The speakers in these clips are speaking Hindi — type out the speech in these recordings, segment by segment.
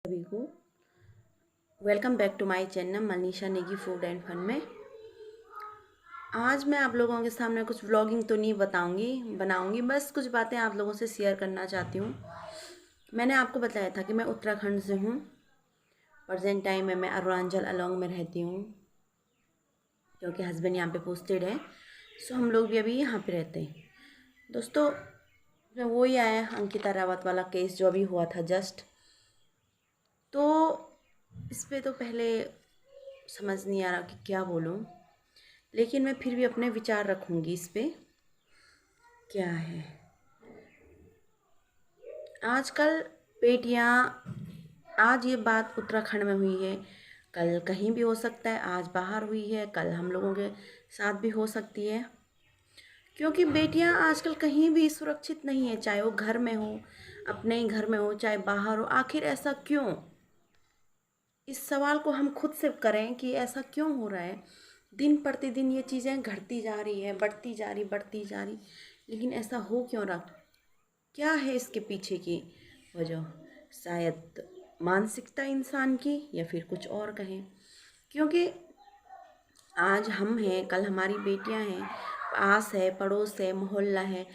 सभी को welcome back to my channel Manisha Negi food and fun में। आज मैं आप लोगों के सामने कुछ व्लॉगिंग तो नहीं बनाऊंगी, बस कुछ बातें आप लोगों से शेयर करना चाहती हूँ। मैंने आपको बताया था कि मैं उत्तराखंड से हूँ। प्रेजेंट टाइम में मैं अरुणाचल अलॉन्ग में रहती हूँ, क्योंकि हस्बैंड यहाँ पे पोस्टेड है। सो हम लोग भी अभी यहाँ पे रहते हैं। दोस्तों, वही आया अंकिता रावत वाला केस जो अभी हुआ था जस्ट। तो इस पे तो पहले समझ नहीं आ रहा कि क्या बोलूं, लेकिन मैं फिर भी अपने विचार रखूंगी इस पे। क्या है आजकल बेटियां, आज ये बात उत्तराखंड में हुई है, कल कहीं भी हो सकता है। आज बाहर हुई है, कल हम लोगों के साथ भी हो सकती है, क्योंकि बेटियां आजकल कहीं भी सुरक्षित नहीं है। चाहे वो घर में हो, अपने ही घर में हो, चाहे बाहर हो। आखिर ऐसा क्यों? इस सवाल को हम खुद से करें कि ऐसा क्यों हो रहा है। दिन प्रतिदिन ये चीज़ें घटती जा रही है, बढ़ती जा रही, लेकिन ऐसा हो क्यों रहा? क्या है इसके पीछे की वजह? शायद मानसिकता इंसान की, या फिर कुछ और कहें। क्योंकि आज हम हैं, कल हमारी बेटियां हैं, आस है, पड़ोस है, मोहल्ला है।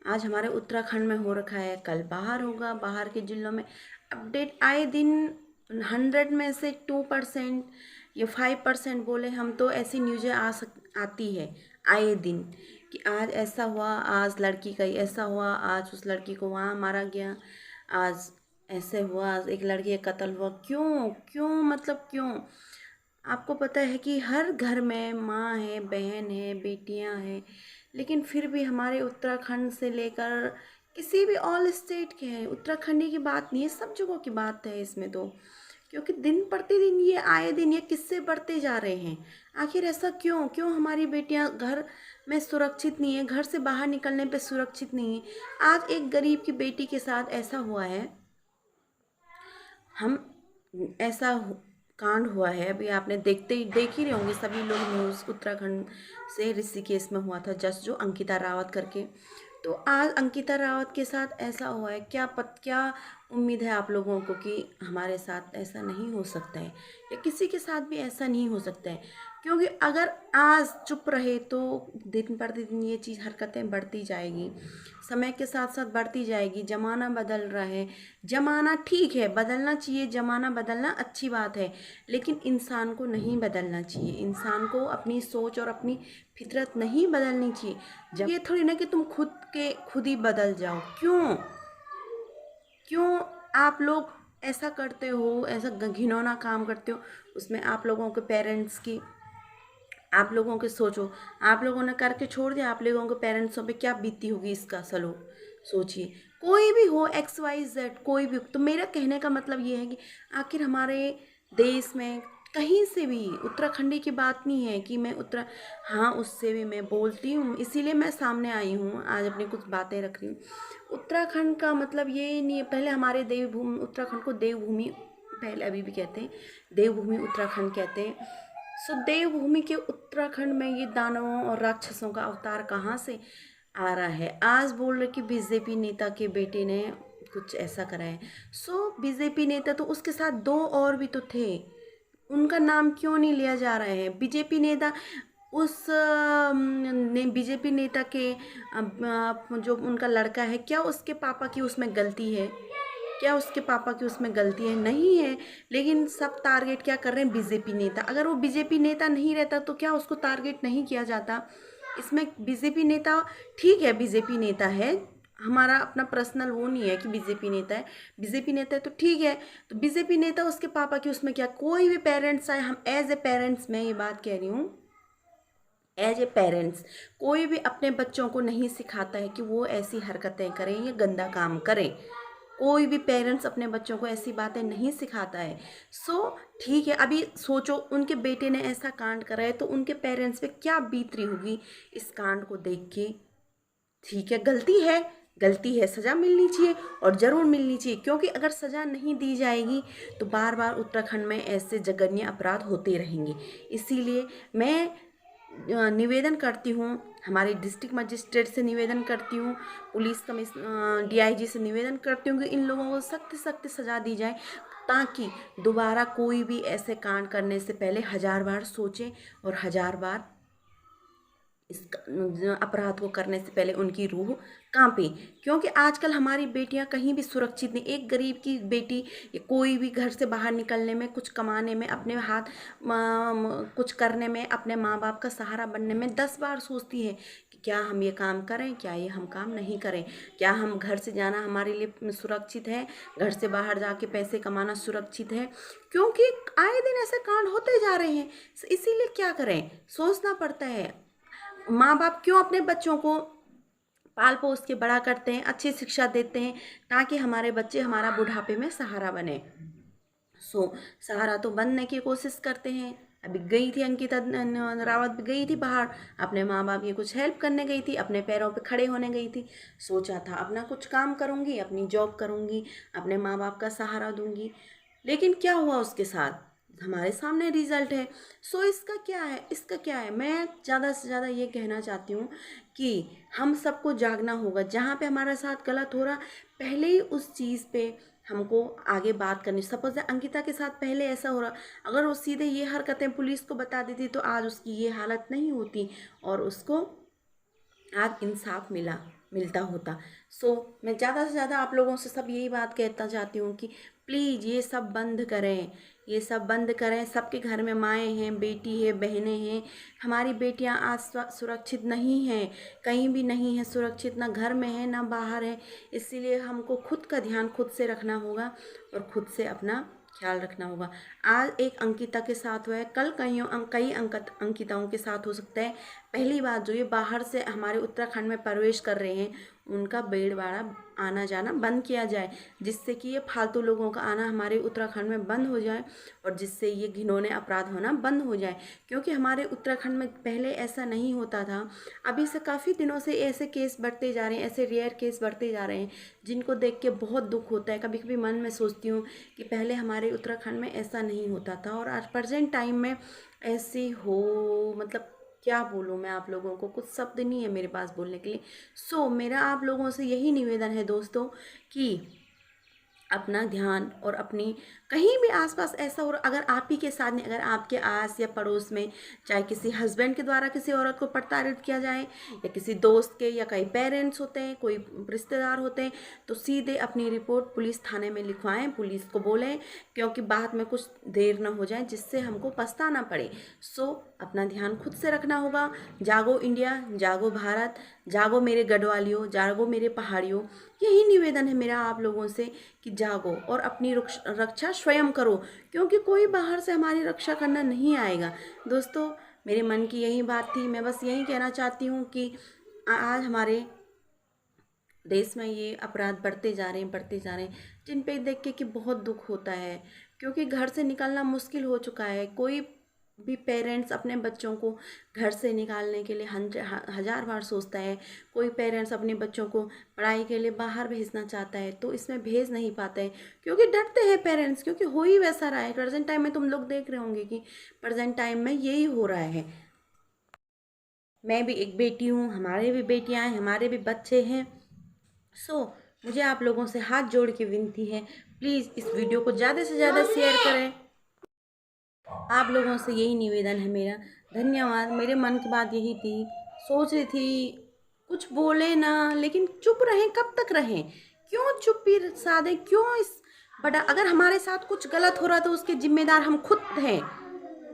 आज हमारे उत्तराखंड में हो रखा है, कल बाहर होगा, बाहर के जिलों में। अपडेट आए दिन 100 में से 2% या 5% बोले हम तो ऐसी न्यूज़ें आती है आए दिन कि आज ऐसा हुआ, आज लड़की का ऐसा हुआ, आज उस लड़की को वहाँ मारा गया, आज ऐसे हुआ, आज एक लड़की का कत्ल हुआ। क्यों क्यों मतलब क्यों? आपको पता है कि हर घर में माँ है, बहन है, बेटियां हैं, लेकिन फिर भी हमारे उत्तराखंड से लेकर किसी भी ऑल स्टेट के हैं, उत्तराखंडी की बात नहीं है, सब जगहों की बात है इसमें तो। क्योंकि दिन प्रतिदिन ये आए दिन ये किस्से बढ़ते जा रहे हैं। आखिर ऐसा क्यों? क्यों हमारी बेटियां घर में सुरक्षित नहीं है, घर से बाहर निकलने पे सुरक्षित नहीं है? आज एक गरीब की बेटी के साथ ऐसा हुआ है। हम ऐसा कांड हुआ है, अभी आपने देख ही रहे होंगे सभी लोग न्यूज़। उत्तराखंड से ऋषिकेश में हुआ था जस्ट, जो अंकिता रावत करके। तो आज अंकिता रावत के साथ ऐसा हुआ है। क्या उम्मीद है आप लोगों को कि हमारे साथ ऐसा नहीं हो सकता है, या किसी के साथ भी ऐसा नहीं हो सकता है? क्योंकि अगर आज चुप रहे तो दिन प्रतिदिन ये चीज़ हरकतें बढ़ती जाएगी, समय के साथ साथ बढ़ती जाएगी। ज़माना बदल रहा है, ज़माना ठीक है, बदलना चाहिए, ज़माना बदलना अच्छी बात है, लेकिन इंसान को नहीं बदलना चाहिए। इंसान को अपनी सोच और अपनी फितरत नहीं बदलनी चाहिए। जब ये थोड़ी ना कि तुम खुद ही बदल जाओ। क्यों क्यों आप लोग ऐसा करते हो, ऐसा घिनौना काम करते हो? उसमें आप लोगों के पेरेंट्स की, आप लोगों के सोचो, आप लोगों ने करके छोड़ दिया, आप लोगों के पेरेंट्सों पे क्या बीती होगी इसका सलो सोचिए। कोई भी हो, XYZ कोई भी, तो मेरा कहने का मतलब ये है कि आखिर हमारे देश में कहीं से भी, उत्तराखंडी की बात नहीं है कि मैं हाँ, उससे भी मैं बोलती हूँ, इसीलिए मैं सामने आई हूँ, आज अपनी कुछ बातें रख रही हूँ। उत्तराखंड का मतलब ये नहीं है, पहले हमारे देवभूमि उत्तराखंड को देवभूमि, पहले अभी भी कहते हैं देवभूमि उत्तराखंड कहते हैं। सो देवभूमि के उत्तराखंड में ये दानवों और राक्षसों का अवतार कहाँ से आ रहा है? आज बोल रहे कि बीजेपी नेता के बेटे ने कुछ ऐसा करा है। सो बीजेपी नेता, तो उसके साथ दो और भी तो थे, उनका नाम क्यों नहीं लिया जा रहा है? बीजेपी नेता, उस ने बीजेपी नेता के जो उनका लड़का है, क्या उसके पापा की उसमें गलती है? क्या उसके पापा की उसमें गलती है? नहीं है। लेकिन सब टारगेट क्या कर रहे हैं? बीजेपी नेता। अगर वो बीजेपी नेता नहीं रहता तो क्या उसको टारगेट नहीं किया जाता? इसमें बीजेपी नेता, ठीक है बीजेपी नेता है, हमारा अपना पर्सनल वो नहीं है कि बीजेपी नेता है, बीजेपी नेता है तो ठीक है। तो बीजेपी नेता, उसके पापा की उसमें क्या? कोई भी पेरेंट्स आए, हम एज ए पेरेंट्स, मैं ये बात कह रही हूँ, एज ए पेरेंट्स कोई भी अपने बच्चों को नहीं सिखाता है कि वो ऐसी हरकतें करें या गंदा काम करें। कोई भी पेरेंट्स अपने बच्चों को ऐसी बातें नहीं सिखाता है। सो ठीक है, अभी सोचो उनके बेटे ने ऐसा कांड करा है तो उनके पेरेंट्स पे क्या बीत रही होगी इस कांड को देख के। ठीक है, गलती है, सज़ा मिलनी चाहिए, और ज़रूर मिलनी चाहिए, क्योंकि अगर सज़ा नहीं दी जाएगी तो बार बार उत्तराखंड में ऐसे जघन्य अपराध होते रहेंगे। इसीलिए मैं निवेदन करती हूँ, हमारे डिस्ट्रिक्ट मजिस्ट्रेट से निवेदन करती हूँ, पुलिस DIG से निवेदन करती हूँ कि इन लोगों को सख्त सख्त सज़ा दी जाए, ताकि दोबारा कोई भी ऐसे कांड करने से पहले 1000 बार सोचें और 1000 बार इस अपराध को करने से पहले उनकी रूह कांपे। क्योंकि आजकल हमारी बेटियां कहीं भी सुरक्षित नहीं। एक गरीब की बेटी कोई भी घर से बाहर निकलने में, कुछ कमाने में, अपने हाथ कुछ करने में, अपने माँ बाप का सहारा बनने में 10 बार सोचती है कि क्या हम ये काम करें, क्या ये हम काम नहीं करें, क्या हम घर से जाना हमारे लिए सुरक्षित है, घर से बाहर जाके पैसे कमाना सुरक्षित है। क्योंकि आए दिन ऐसे कांड होते जा रहे हैं, इसीलिए क्या करें, सोचना पड़ता है। माँ बाप क्यों अपने बच्चों को पाल पोस के बड़ा करते हैं, अच्छी शिक्षा देते हैं, ताकि हमारे बच्चे हमारा बुढ़ापे में सहारा बने। सहारा तो बनने की कोशिश करते हैं। अभी गई थी अंकिता रावत भी गई थी बाहर, अपने माँ बाप की कुछ हेल्प करने गई थी, अपने पैरों पे खड़े होने गई थी। सोचा था अपना कुछ काम करूँगी, अपनी जॉब करूँगी, अपने माँ बाप का सहारा दूँगी, लेकिन क्या हुआ उसके साथ, हमारे सामने रिजल्ट है। इसका क्या है, इसका क्या है। मैं ज़्यादा से ज़्यादा ये कहना चाहती हूँ कि हम सबको जागना होगा। जहाँ पे हमारे साथ गलत हो रहा, पहले ही उस चीज़ पे हमको आगे बात करनी। सपोज अंकिता के साथ पहले ऐसा हो रहा, अगर वो सीधे ये हरकतें पुलिस को बता देती तो आज उसकी ये हालत नहीं होती और उसको आज इंसाफ मिलता होता। मैं ज़्यादा से ज़्यादा आप लोगों से सब यही बात कहना चाहती हूँ कि प्लीज़ ये सब बंद करें, ये सब बंद करें। सबके घर में माएँ हैं, बेटी है, बहनें हैं। हमारी बेटियाँ आज सुरक्षित नहीं हैं, कहीं भी नहीं है सुरक्षित, ना घर में है ना बाहर है। इसीलिए हमको खुद का ध्यान खुद से रखना होगा और खुद से अपना ख्याल रखना होगा। आज एक अंकिता के साथ हुआ है, कल कई अंकिताओं के साथ हो सकता है। पहली बात, जो ये बाहर से हमारे उत्तराखंड में प्रवेश कर रहे हैं, उनका भीड़भाड़ आना जाना बंद किया जाए, जिससे कि ये फालतू लोगों का आना हमारे उत्तराखंड में बंद हो जाए और जिससे ये घिनौने अपराध होना बंद हो जाए। क्योंकि हमारे उत्तराखंड में पहले ऐसा नहीं होता था, अभी से काफ़ी दिनों से ऐसे केस बढ़ते जा रहे हैं, ऐसे रेयर केस बढ़ते जा रहे हैं, जिनको देख के बहुत दुख होता है। कभी कभी मन में सोचती हूँ कि पहले हमारे उत्तराखंड में ऐसा नहीं होता था और आज प्रेजेंट टाइम में ऐसी हो, मतलब क्या बोलूँ मैं आप लोगों को, कुछ शब्द नहीं है मेरे पास बोलने के लिए। मेरा आप लोगों से यही निवेदन है दोस्तों कि अपना ध्यान और अपनी कहीं भी आसपास ऐसा हो, अगर आप ही के साथ नहीं, अगर आपके आस या पड़ोस में चाहे किसी हस्बैंड के द्वारा किसी औरत को प्रताड़ित किया जाए या किसी दोस्त के या कई पेरेंट्स होते हैं, कोई रिश्तेदार होते हैं, तो सीधे अपनी रिपोर्ट पुलिस थाने में लिखवाएं, पुलिस को बोलें, क्योंकि बाद में कुछ देर ना हो जाए जिससे हमको पछताना पड़े। अपना ध्यान खुद से रखना होगा। जागो इंडिया, जागो भारत, जागो मेरे गढ़वालियों, जागो मेरे पहाड़ियों। यही निवेदन है मेरा आप लोगों से कि जागो और अपनी रक्षा स्वयं करो, क्योंकि कोई बाहर से हमारी रक्षा करना नहीं आएगा। दोस्तों, मेरे मन की यही बात थी। मैं बस यही कहना चाहती हूँ कि आज हमारे देश में ये अपराध बढ़ते जा रहे हैं, जिन पे देख के कि बहुत दुख होता है, क्योंकि घर से निकलना मुश्किल हो चुका है। कोई भी पेरेंट्स अपने बच्चों को घर से निकालने के लिए 1000 बार सोचता है। कोई पेरेंट्स अपने बच्चों को पढ़ाई के लिए बाहर भेजना चाहता है तो इसमें भेज नहीं पाते हैं, क्योंकि डरते हैं पेरेंट्स, क्योंकि हो ही वैसा रहा है प्रेजेंट टाइम में। तुम लोग देख रहे होंगे कि प्रेजेंट टाइम में यही हो रहा है। मैं भी एक बेटी हूँ, हमारे भी बेटियाँ हैं, हमारे भी बच्चे हैं। मुझे आप लोगों से हाथ जोड़ के विनती है, प्लीज़ इस वीडियो को ज़्यादा से ज़्यादा शेयर करें। आप लोगों से यही निवेदन है मेरा। धन्यवाद। मेरे मन की बात यही थी, सोच रही थी कुछ बोले ना, लेकिन चुप रहें, कब तक रहें, क्यों चुप्पी साधे, क्यों इस बड़ा, अगर हमारे साथ कुछ गलत हो रहा तो उसके जिम्मेदार हम खुद हैं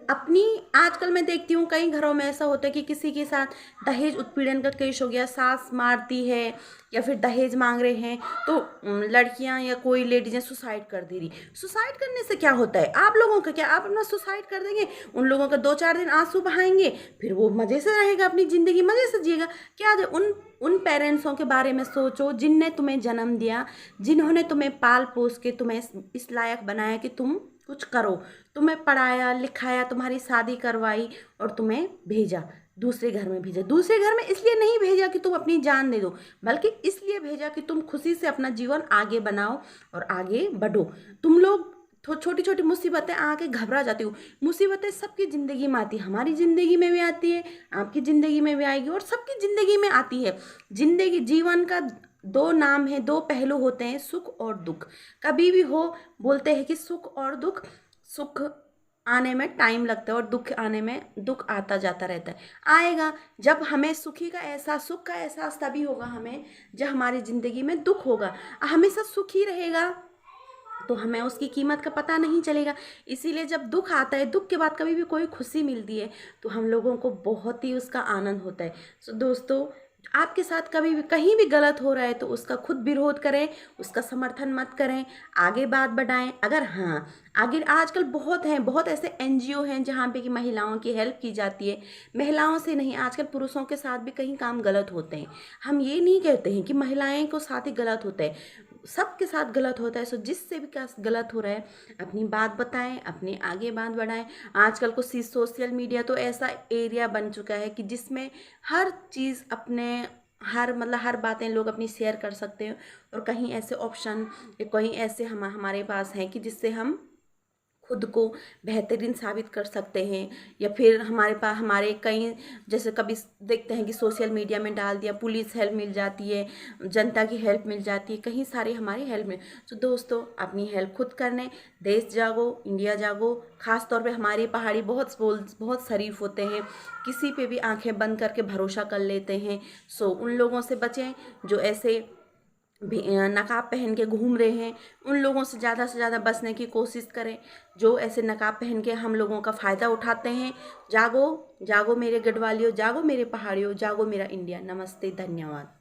अपनी। आजकल मैं देखती हूँ कई घरों में ऐसा होता है कि किसी के साथ दहेज उत्पीड़न का केस हो गया, सास मारती है या फिर दहेज मांग रहे हैं, तो लड़कियां या कोई लेडीजें सुसाइड कर दे रही। सुसाइड करने से क्या होता है, आप लोगों का क्या, आप अपना सुसाइड कर देंगे, उन लोगों का 2-4 दिन आंसू बहाएंगे, फिर वो मज़े से रहेगा, अपनी ज़िंदगी मज़े से जिएगा। क्या उन पेरेंट्सों के बारे में सोचो जिनने तुम्हें जन्म दिया, जिन्होंने तुम्हें पाल पोस के तुम्हें इस लायक बनाया कि तुम कुछ करो, तुम्हें पढ़ाया लिखाया, तुम्हारी शादी करवाई और तुम्हें भेजा, दूसरे घर में भेजा। दूसरे घर में इसलिए नहीं भेजा कि तुम अपनी जान दे दो, बल्कि इसलिए भेजा कि तुम खुशी से अपना जीवन आगे बनाओ और आगे बढ़ो। तुम लोग छोटी छोटी मुसीबतें आके घबरा जाती हूँ। मुसीबतें सबकी ज़िंदगी में आती है, हमारी ज़िंदगी में भी आती है, आपकी ज़िंदगी में भी आएगी और सबकी ज़िंदगी में आती है। ज़िंदगी जीवन का दो नाम है, दो पहलू होते हैं, सुख और दुख। कभी भी हो, बोलते हैं कि सुख और दुख, सुख आने में टाइम लगता है और दुख आने में दुख आता जाता रहता है। आएगा, जब हमें सुखी का एहसास, सुख का एहसास तभी होगा हमें जब हमारी ज़िंदगी में दुख होगा। हमेशा सुख ही रहेगा तो हमें उसकी कीमत का पता नहीं चलेगा। इसीलिए जब दुख आता है, दुख के बाद कभी भी कोई खुशी मिलती है तो हम लोगों को बहुत ही उसका आनंद होता है। सो दोस्तों, आपके साथ कभी भी कहीं भी गलत हो रहा है तो उसका खुद विरोध करें, उसका समर्थन मत करें, आगे बात बढ़ाएं। अगर हाँ, आगे आजकल बहुत ऐसे एनजीओ हैं जहाँ पे कि महिलाओं की हेल्प की जाती है। महिलाओं से नहीं, आजकल पुरुषों के साथ भी कहीं काम गलत होते हैं। हम ये नहीं कहते हैं कि महिलाएं को साथ ही गलत होता है, सबके साथ गलत होता है। सो जिससे भी क्या गलत हो रहा है, अपनी बात बताएं, अपने आगे बात बढ़ाएं। आजकल को सोशल मीडिया तो ऐसा एरिया बन चुका है कि जिसमें हर चीज़ अपने हर बातें लोग अपनी शेयर कर सकते हैं। और कहीं ऐसे ऑप्शन, कहीं ऐसे हमारे पास हैं कि जिससे हम खुद को बेहतरीन साबित कर सकते हैं। या फिर हमारे पास हमारे कई, जैसे कभी देखते हैं कि सोशल मीडिया में डाल दिया, पुलिस हेल्प मिल जाती है, जनता की हेल्प मिल जाती है, कहीं सारी हमारी हेल्प मिल। तो दोस्तों, अपनी हेल्प खुद करने, देश जागो, इंडिया जागो। खास तौर पे हमारे पहाड़ी बहुत शरीफ होते हैं, किसी पे भी आंखें बंद करके भरोसा कर लेते हैं। सो उन लोगों से बचें जो ऐसे नकाब पहन के घूम रहे हैं। उन लोगों से ज़्यादा बचने की कोशिश करें जो ऐसे नकाब पहन के हम लोगों का फ़ायदा उठाते हैं। जागो, जागो मेरे गढ़वालियों, जागो मेरे पहाड़ियों, जागो मेरा इंडिया। नमस्ते, धन्यवाद।